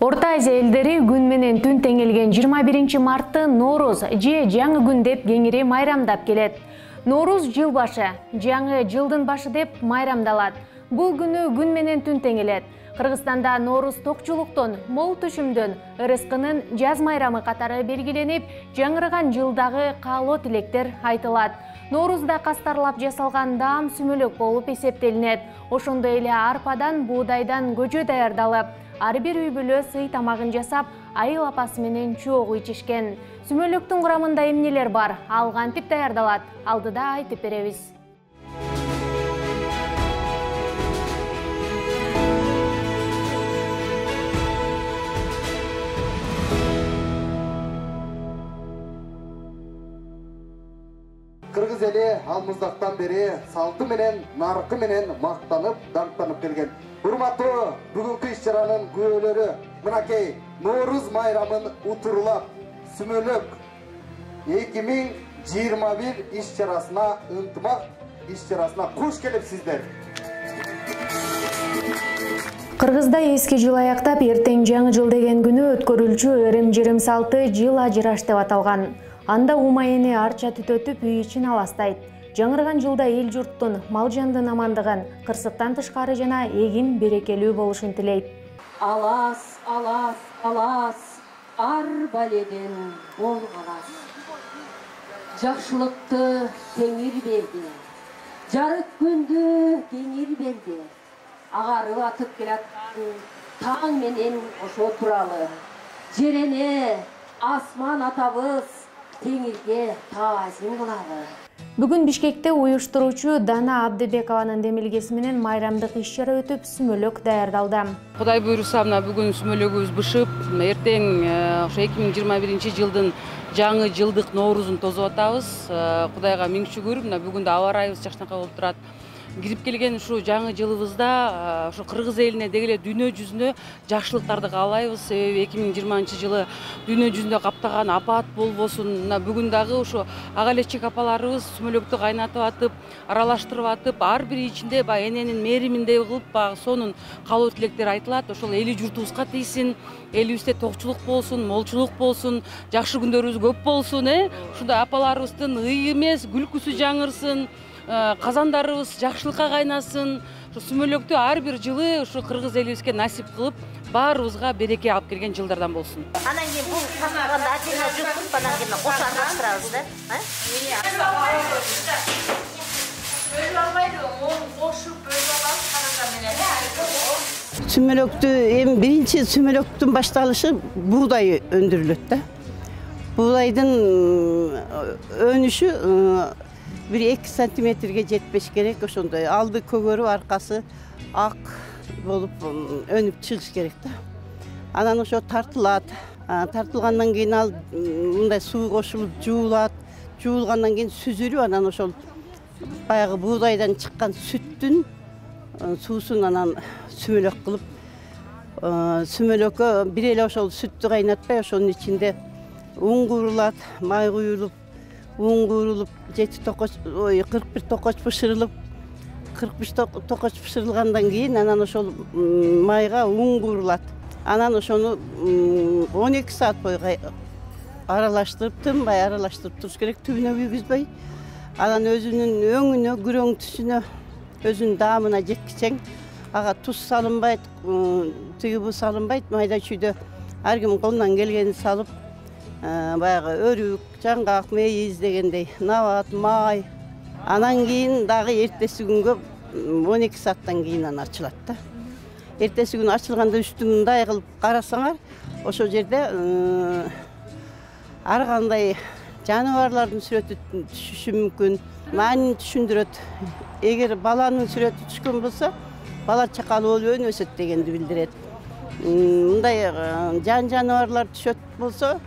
Орта Азия элдери күн менен түн теңелген 21 мартты Норуз же жаңы күн деп кеңири майрамдап келет. Норуз жыл башы, жаңы жылдын башы деп майрамдалат. Бул күнү күн менен түн теңелет. Кыргызстанда Норуз токчулуктон, мол түшүмдөн, ырыскынын жаз майрамы катары белгиленип, жаңырган жылдагы каалоо тилектер айтылат. Норузда кастарлап жасалган даам сүмөлөк болуп эсептелинет. Ошондой эле арпадан, буудайдан көжө даярдалып, ар бир үй бүлө сый тамагын жасап, айыл апасы менен чогуу ичишкен. Сүмөлөктүн курамында эмнелер бар? Ал кантип даярдалат? Алдыда айтып беребиз. Кыргыз эли алмыздактан бери салты менен, наркы менен мактанып, даңктанып келген. Урматтуу бүгүнкү иш-чаранын күбөлөрү мынакей Норуз майрамын утурлап, сүмөлөк 2021 иш-чарасына ынтымак иш-чарасына куш келипсиздер. Кыргызда эски жыл аяктап, эртең жаңы жыл деген күнү өткөрүлчү өрем-жерем салты жыл ажыраш деп аталган. Анда умайыны арча түтөтүп үй ичин аластайт. Жаңырган жылда эл журттун, мал жандын амандыгын, кырсыктан тышкары жана эгин берекелүү болушун тилейт. Алас, алас, алас, ар баледен бол калас. Жакшылыкты теңир берди, жарык күндү кеңир берди. Агарып атып келаткан таң менен ошо туралы. Жерене асман атабыз теңирге таазим кылалы. Бүгүн Бишкекте уюштуруучу Дана Абдыбекованын демилгеси менен майрамдык иш-чара өтүп, сүмөлөк даярдалды. Кудай буйруса, мына бүгүн сүмөлөгүбүз бышып, эртең ошо 2021 жылдын жаңы жылдык Ноорузун тосуп атабыз. Кудайга миң шүгүр, мына бүгүн да аба ырайыбыз жакшынакай болуп турат. Кирип келген ушу жаңы жылыбызда ушу кыргыз элине деги эле дүйнө жүзүнө жакшылыктарды каалайбыз. Себеби 2020 жылы дүйнө жүзүндө каптаган апат болбосун. Мына бүгүн дагы ушу ага элечек апаларыбыз сүмөлөктү кайнатып атып, аралаштырып атып, ар бир ичинде баягы эненин мээриминдей кылып, баягы сонун каалоо тилектер айтылат. Ошол эли журтубузга тийсин, элибизде токчулук болсун, молчулук болсун, жакшы күндөрүбүз көп болсун, Ушундай апаларыбыздын ый эмес, күлкүсү жаңырсын. Казандарыбыз жакшылыкка кайнасын. Сүмөлөктү ар бир жылы ушу кыргыз элибизге насип кылып, баарыбызга береке алып келген жылдардан болсун. Анан кийин бул тастаганда отдельно жуптуп, анан кийин кошо аралаштырабыз да. Бөлүп албайды, кошуп бөлүп алабыз карага менен. Сүмөлөктү эми биринчи сүмөлөктүн башталышы буудай өндүрүлөт да. Буудайдын өнүшү 1-2 сантиметрге жетпеш керек, ошондой алды көгөрүп, аркасы ак болуп өнүп чыгыш керек да. Анан ошо тартылат. Тартылгандан кийин ал мындай суу кошулуп жуулат. Жуулгандан кийин сүзүлүп, анан ошол баягы буудайдан чыккан сүттүн суусун анан сүмөлөк кылып, сүмөлөккө бир эле ошол сүттү кайнатпай, ошонун ичинде un куурулат, май куюлуп, un куурулуп, 41 токоч бышырылып, 45 токоч бышырылгандан кийин анан ошол майга un куурулат. Анан ошону 12 саат бою аралаштырып, тынбай аралаштырып туруш керек, түбүнө күйгүзбөй. Анан өзүнүн өңүнө, күрөң түсүнө, өзүнүн даамына жеткичең. Ага туз салынбайт, тыгыбы салынбайт, майда чүйдө ар ким колунан келгенин салып, баягы өрүк, жаңгак, мейиз дегендей, набат, май. Анан кийин дагы эртеси күнгө 12 сааттан кийин ачылат да. Эртеси күнү ачылганда үстүн мындай кылып карасаңар, ошол жерде ар кандай жаныбарлардын сүрөтү түшүшү мүмкүн. Маанини түшүндүрөт. Эгер баланын сүрөтү түшкөн болсо, бала чакалуу болуп өнөсөт дегенди билдирет. Мындай жаныбарлар түшөт болсо,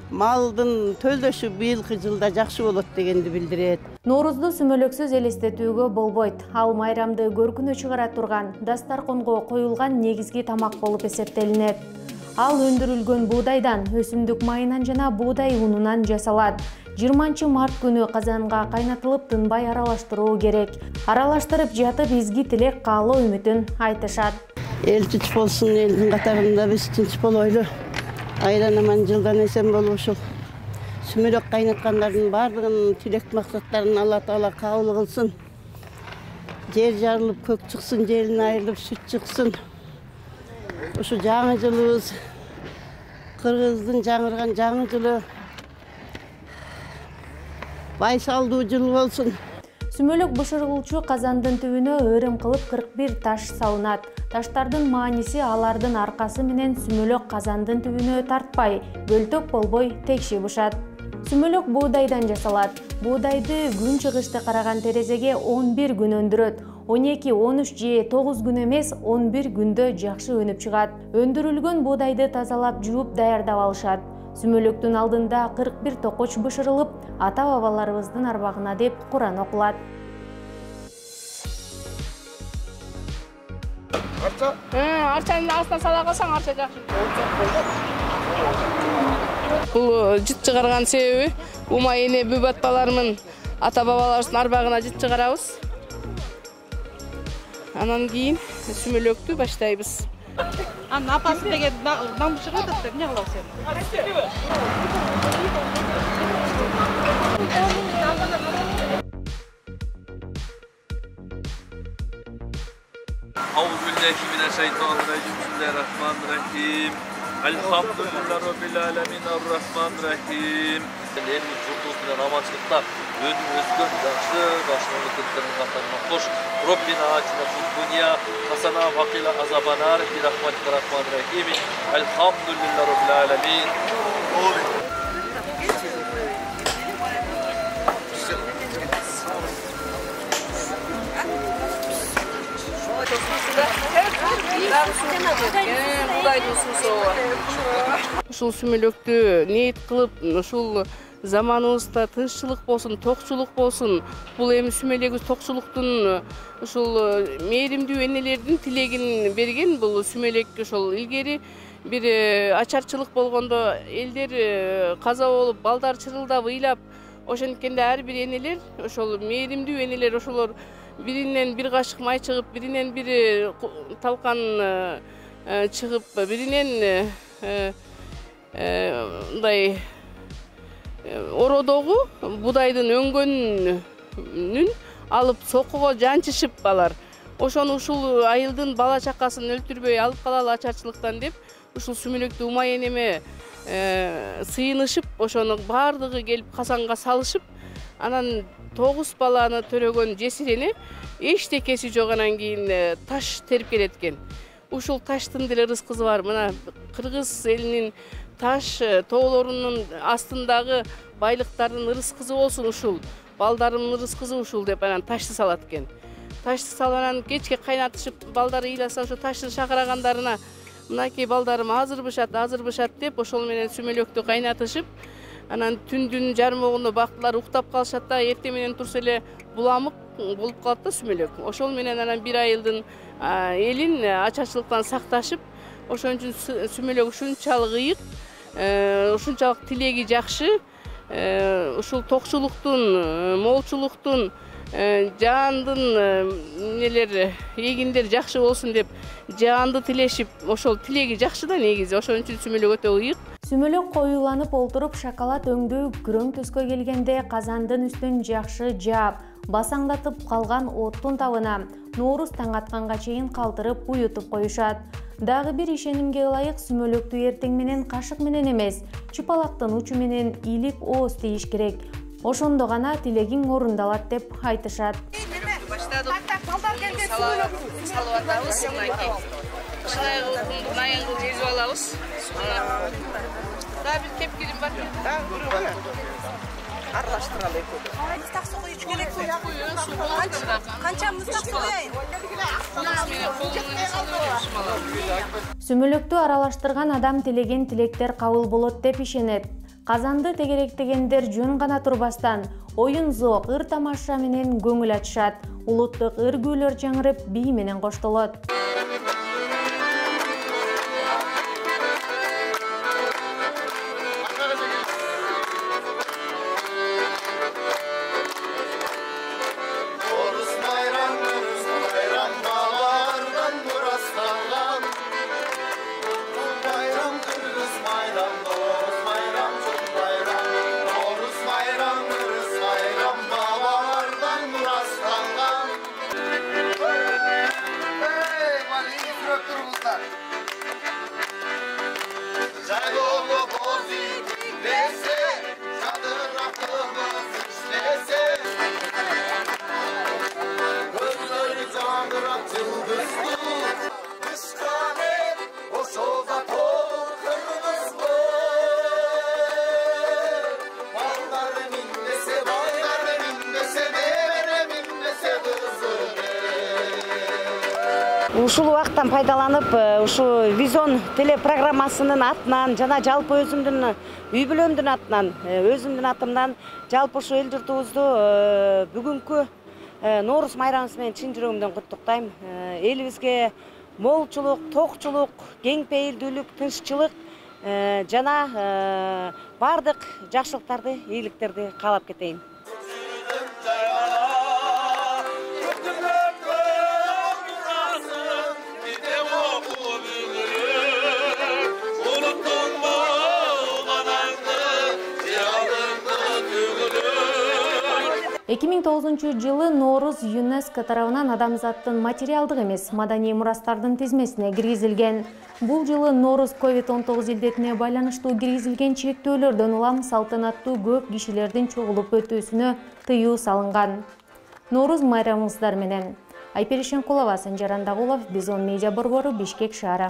малдын төлдөшү быйылкы жылда жакшы болот дегенди билдирет. Ноорузду сүмөлөксүз элестетүүгө болбойт. Ал майрамды көркүнө чыгара турган, дастарконго коюлган негизги тамак болуп эсептелинет. Ал өндүрүлгөн буудайдан, өсүмдүк майынан жана буудай унунан жасалат. 20 март күнү казанга кайнатылып, тынбай аралаштыруу керек. Аралаштырып жатып изги тилек, каалоо, үмүтүн айтышат. El tinch bolsun, elin katarında biz tinch boloylu. Aydan aman жылдан esen bolup uşul. Sümürök kaynatkanların bardığın tilek maksatlarını Allah Taala kabul kılsın. Yer jarılıp kök çıksın, jelin ayrılıp süt çıksın. Uşu жаңы жылыбыз Kırgızdın жаңырgan жаңы жылы байсалдуу жыл болsun. Сүмөлөк бышыргылчу казандын түбүнө өрүм кылып 41 таш салынат. Таштардын мааниси алардын аркасы менен сүмөлөк казандын түбүнө тартпай, бөлтөк болбой текши бышат. Сүмөлөк буудайдан жасалат. Буудайды күн чыгышты караган терезеге 11 күн өндүрөт. 12, 13 же 9 күн эмес, 11 күндө жакшы өнүп чыгат. Өндүрүлгөн буудайды тазалап жууп даярдап алышат. Сүмөлөктүн алдында 41 токоч бышырылып, ата-бабаларыбыздын арбагына деп Куран окулат. Арчаны астына сала калсаң, арча жакшы. Бул жыт чыгарган себеби ума эне бүп атпаларымын ата-бабаларыбыздын арбагына жыт чыгарабыз. Анан кийин сүмөлөктү баштайбыз. Анын апасы деген намышы ғой деп не кылабыз эми? Auzubillahi mineşşeytanirracim. Bismillahirrahmanirrahim. Elhamdülillahi rabbil alamin arrahmanirrahim. Elimiz yurtubuz bilen amançılıkta önüm özgön yaxşı başmamlıklarının qatarına hoş. Rabbina atina fid dunya hasana ve qina azabannar bi rahmatika rahmanirrahim. Elhamdülillahi rabbil alamin. Ушул сүмөлөктү ниет кылып, ушул заманыбызда тынччылык болсун, токчулук болсун. Бул эми сүмөлөгүбүз токчулуктун ушул мээримдүү энелердин тилегин берген. Бул сүмөлөк ошол илгери бир ачарчылык болгондо элдер каза болуп, балдар чырылдап, ыйлап, ошенткенде ар бир энелер, ошол мээримдүү энелер ошолор биринен бир кашык май чыгып, биринен бир талкан чыгып, биринен мындай ородогу будайдын өңгөнүн алып сокуга жанчышып алар. Ошону ушул айылдын бала чакасын өлтүрбөй алып калалы ачарчылыктан деп ушул сүмөлөктү ума энеме сыйынышып, ошону бардыгы келип казанга салышып, анан 9 баланы төрөгөн жесир эне эчтекеси жок, анан кийин таш терип келет экен. Ушул таштын деле рызкысы бар. Мына кыргыз элинин таш тоолорунун астындагы байлыктардын рызкысы болсун ушул. Балдарымдын рызкысы ушул деп анан ташты салат экен. Ташты салып анан кечке кайнатышып, балдары ыйласа ошо ташты шакырагандарына мынакей балдарым азыр бышат деп ошол менен сүмөлөктү кайнатышып, анан түндүн жармогунда бактылар уктап калышат да, эртең менен турса эле буламык болуп калат да сүмөлөк. Ошол менен анан бир айылдын элин ачарчылыктан сакташып, ошон үчүн сүмөлөк ушунчалык ыйык, ушунчалык тилеги жакшы, ушул токчулуктун, молчулуктун, жаандын нелер эгиндер жакшы болсун деп жаанды тилешип, ошол тилеги жакшы да негизи. Ошон үчүн сүмөлөк өтө ыйык. Сүмөлөк коюланып олтуруп шоколад өңдүү күрөң төскө келгенде казандын үстүн жакшы жаап, басаңдатып калган оттун табына Ноорус таң атканга чейин калтырып уютуп коюшат. Дагы бир ишенимге ылайык сүмөлөктү эртең менен кашык менен эмес, чыпалактын учу менен илип ооз тийиш керек. Ошондо гана тилегиң орундалат деп айтышат. Баштадык. Салып атабыз, мынакей. Ушундай кылып найын кылып жезип алабыз. Дагы бир кепкилим бар. Аралаштыралы экөө. Мыстак суу куюш керек. Канча мыстак суу куяйын? Сүмөлөктү аралаштырган адам тилеген тилектер кабыл болот деп ишенет. Казанды тегеректегендер жөн гана турбастан оюн зоок, ыр тамаша менен көңүл ачышат. Улуттук ыр күүлөр жаңырып, бий менен коштолот. Orus bayram balardan buraslanlar. Жайлоолу боз итлесе, жадырактыбыз иштесе. Көзлөрү жандырап жылдызды, дышканет ошолда толуп кыргызбы. Балдары миндесе, байлары миндесе, небере миндесе кызы. Ушул убакыттан пайдаланып, ушу Визон телепрограммасынын атынан жана жалпы өзүмдүн үй бүлөмдүн атынан, өзүмдүн атымдан жалпы ушу эл журтубузду бүгүнкү Ноорус майрамыбыз менен чын жүрөгүмдөн куттуктайм. Элибизге молчулук, токчулук, кең пейилдүүлүк, тынччылык жана бардык жакшылыктарды, ийгиликтерди каалап кетейин. Эки миң 2009 жылы Ноорус ЮНЕСКО тарабынан адамзаттын материалдык эмес, маданий мурастардын тизмесине киргизилген. Бул жылы Ноорус COVID-19 илдетине байланыштуу киргизилген чектөөлөрдөн улам салтанаттуу көп кишилердин чогулуп өтүүсүнө тыюу салынган. Ноорус майрамыңыздар менен. Айпери Шенкулова, Санжар Андагулов, Визон медиа борбору, Бишкек шаары.